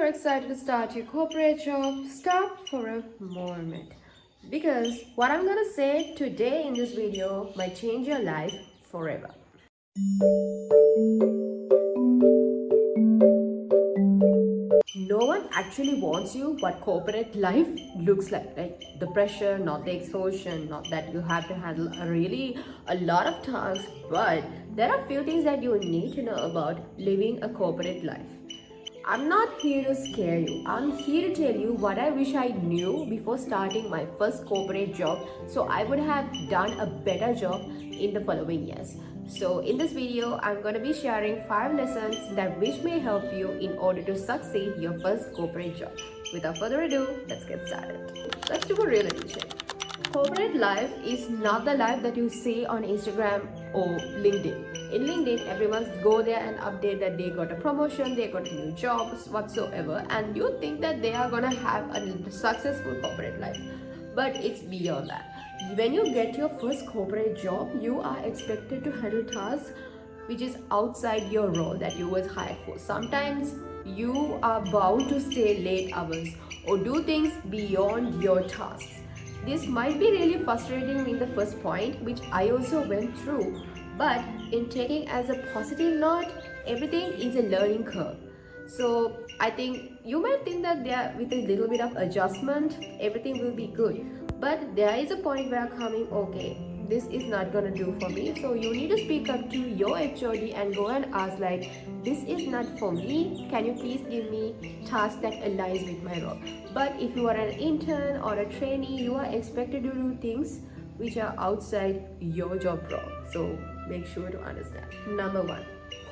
excited to start your corporate job, stop for a moment. Because what I'm gonna say today in this video might change your life forever. No one actually wants you what corporate life looks like, right? The pressure, not the exhaustion, not that you have to handle a lot of tasks, but there are few things that you need to know about living a corporate life. I'm not here to scare you. I'm here to tell you what I wish I knew before starting my first corporate job so I would have done a better job in the following years. So in this video, I'm going to be sharing 5 lessons that which may help you in order to succeed your first corporate job. Without further ado, let's get started. Let's do a reality check. Corporate life is not the life that you see on Instagram or LinkedIn. In LinkedIn, everyone go there and update that they got a promotion, they got a new job, whatsoever, and you think that they are gonna have a successful corporate life. But it's beyond that. When you get your first corporate job, you are expected to handle tasks which is outside your role that you was hired for. Sometimes you are bound to stay late hours or do things beyond your tasks. This might be really frustrating in the first point, which I also went through, but in taking as a positive note, everything is a learning curve. So I think you might think that there with a little bit of adjustment, everything will be good. But there is a point where coming, okay, this is not gonna do for me. So you need to speak up to your HOD and go and ask like, this is not for me. Can you please give me tasks that aligns with my role? But if you are an intern or a trainee, you are expected to do things which are outside your job role. So make sure to understand. Number 1.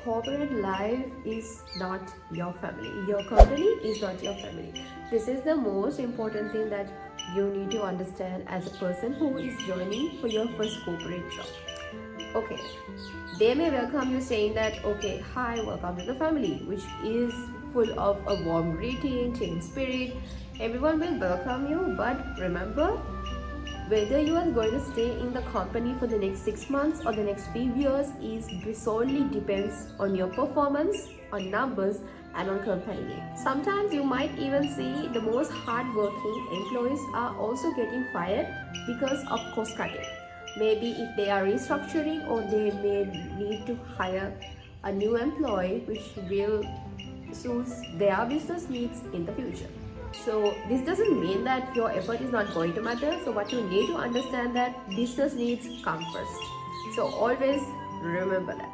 Corporate life is not your family. Your company is not your family. This is the most important thing that you need to understand as a person who is joining for your first corporate job. Okay, they may welcome you saying that, okay, hi, welcome to the family, which is full of a warm greeting, team spirit. Everyone will welcome you, but remember, whether you are going to stay in the company for the next 6 months or the next few years is solely depends on your performance, on numbers, and on company name. Sometimes you might even see the most hardworking employees are also getting fired because of cost cutting. Maybe if they are restructuring, or they may need to hire a new employee which will suit their business needs in the future. So this doesn't mean that your effort is not going to matter. So what you need to understand that business needs come first. So always remember that.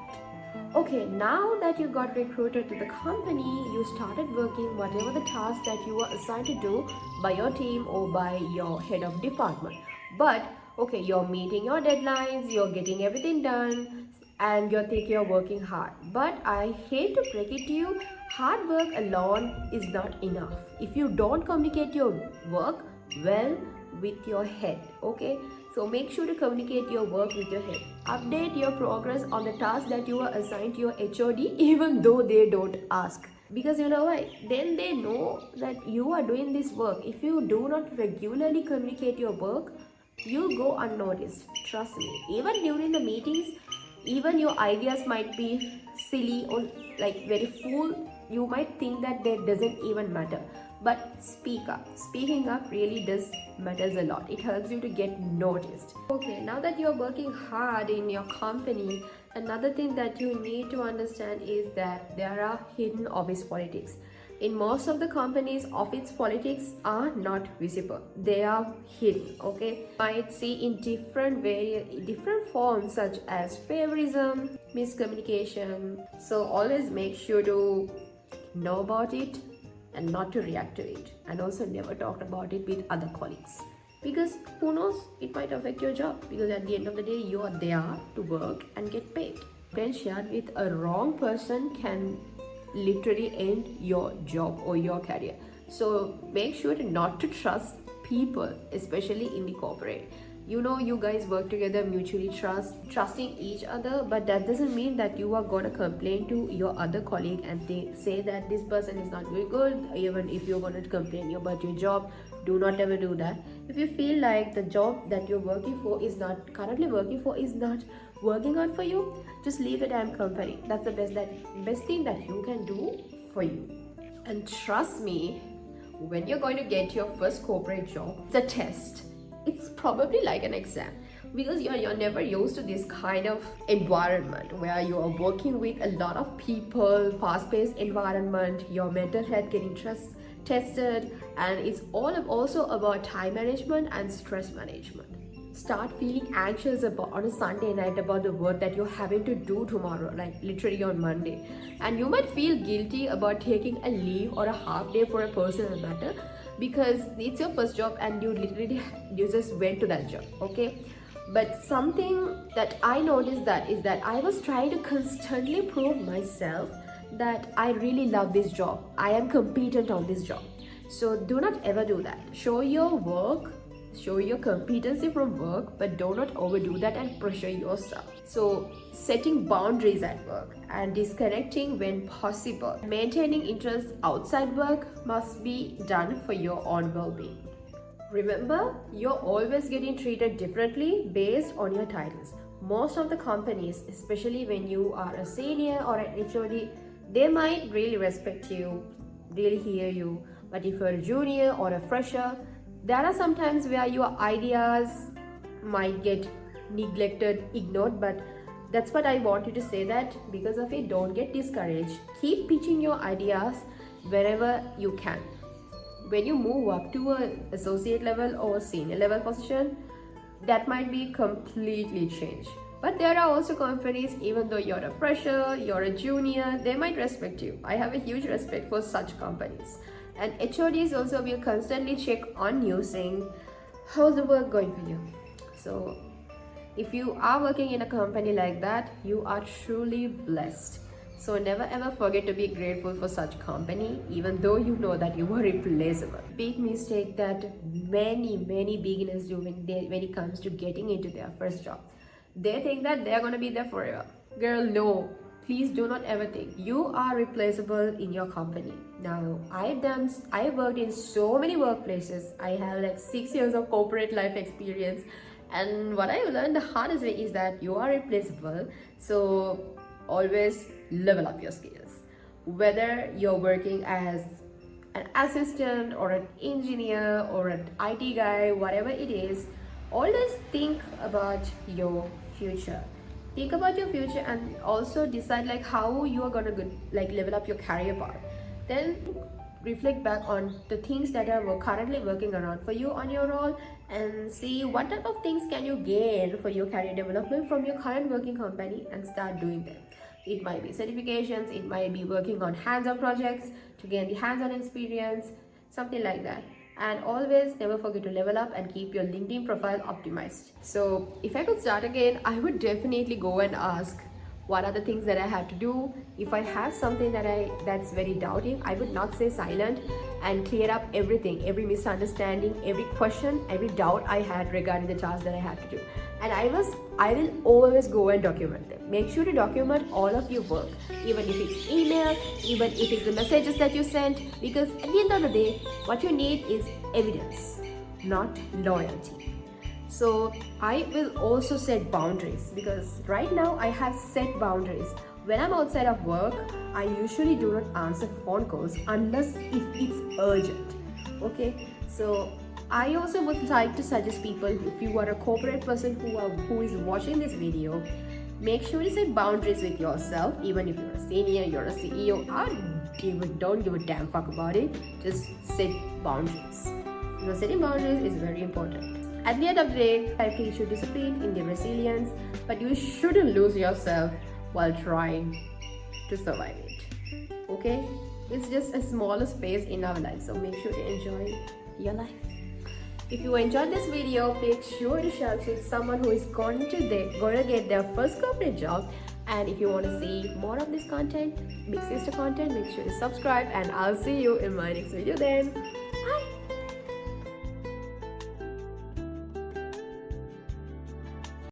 Okay, now that you got recruited to the company, you started working whatever the task that you were assigned to do by your team or by your head of department. But okay, you're meeting your deadlines, you're getting everything done, and you think you're working hard. But I hate to break it to you, hard work alone is not enough. If you don't communicate your work well with your head, okay? So make sure to communicate your work with your head. Update your progress on the task that you are assigned to your HOD even though they don't ask. Because you know why? Then they know that you are doing this work. If you do not regularly communicate your work, you'll go unnoticed. Trust me. Even during the meetings, even your ideas might be silly or like very fool. You might think that doesn't even matter. But speak up. Speaking up really does matters a lot. It helps you to get noticed. Okay, now that you're working hard in your company, another thing that you need to understand is that there are hidden office politics. In most of the companies, office politics are not visible. They are hidden, okay? You might see in different forms such as favorism, miscommunication. So always make sure to know about it and not to react to it, and also never talk about it with other colleagues, because who knows, it might affect your job, because at the end of the day you are there to work and get paid. Then shared with a wrong person can literally end your job or your career. So make sure not to trust people, especially in the corporate. You know, you guys work together, mutually trusting each other, but that doesn't mean that you are gonna complain to your other colleague and say that this person is not very good. Even if you're gonna complain about your job, do not ever do that. If you feel like the job that you're working for is not currently working for is not working out for you, just leave the damn company. That's the best thing that you can do for you. And trust me, when you're going to get your first corporate job, it's a test. It's probably like an exam because you're never used to this kind of environment where you are working with a lot of people, fast-paced environment, your mental health getting tested, and it's all also about time management and stress management. Start feeling anxious about on a Sunday night about the work that you're having to do tomorrow, like literally on Monday. And you might feel guilty about taking a leave or a half day for a personal matter because it's your first job and you just went to that job, okay? But something that I noticed that is that I was trying to constantly prove myself that I really love this job. I am competent on this job. So do not ever do that. Show your work, show your competency from work, but do not overdo that and pressure yourself. So setting boundaries at work and disconnecting when possible. Maintaining interests outside work must be done for your own well-being. Remember, you're always getting treated differently based on your titles. Most of the companies, especially when you are a senior or an HOD, they might really respect you, really hear you. But if you're a junior or a fresher, there are some times where your ideas might get neglected, ignored, but that's what I want you to say, that because of it, don't get discouraged. Keep pitching your ideas wherever you can. When you move up to an associate level or senior level position, that might be completely changed. But there are also companies, even though you're a fresher, you're a junior, they might respect you. I have a huge respect for such companies. And HODs also will constantly check on you saying, how's the work going for you? So if you are working in a company like that, you are truly blessed. So never ever forget to be grateful for such company, even though you know that you are replaceable. Big mistake that many beginners do when it comes to getting into their first job. They think that they're gonna be there forever. Girl, no. Please do not ever think you are replaceable in your company. Now, I worked in so many workplaces. I have like 6 years of corporate life experience, and what I learned the hardest way is that you are replaceable. So always level up your skills. Whether you're working as an assistant or an engineer or an IT guy, whatever it is, always think about your future. Think about your future and also decide like how you are gonna level up your career path. Then reflect back on the things that are currently working around for you on your role and see what type of things can you gain for your career development from your current working company and start doing them. It might be certifications, it might be working on hands-on projects to gain the hands-on experience, something like that. And always never forget to level up and keep your LinkedIn profile optimized. So if I could start again, I would definitely go and ask what are the things that I have to do. If I have something that's very doubting, I would not stay silent and clear up everything, every misunderstanding, every question, every doubt I had regarding the task that I had to do. And I will always go and document them. Make sure to document all of your work, even if it's email, even if it's the messages that you sent, because at the end of the day, what you need is evidence, not loyalty. So I will also set boundaries, because right now I have set boundaries. When I'm outside of work, I usually do not answer phone calls unless if it's urgent. Okay, so I also would like to suggest people, if you are a corporate person who is watching this video, make sure to set boundaries with yourself. Even if you're a senior, you're a CEO, don't give a damn fuck about it. Just set boundaries. Because setting boundaries is very important. At the end of the day, life teaches you discipline, in the resilience, but you shouldn't lose yourself while trying to survive it. Okay? It's just a smaller space in our life, so make sure to enjoy your life. If you enjoyed this video, make sure to share it with someone who is going to get their first corporate job. And if you want to see more of this content, Big Sister content, make sure to subscribe, and I'll see you in my next video then. Bye!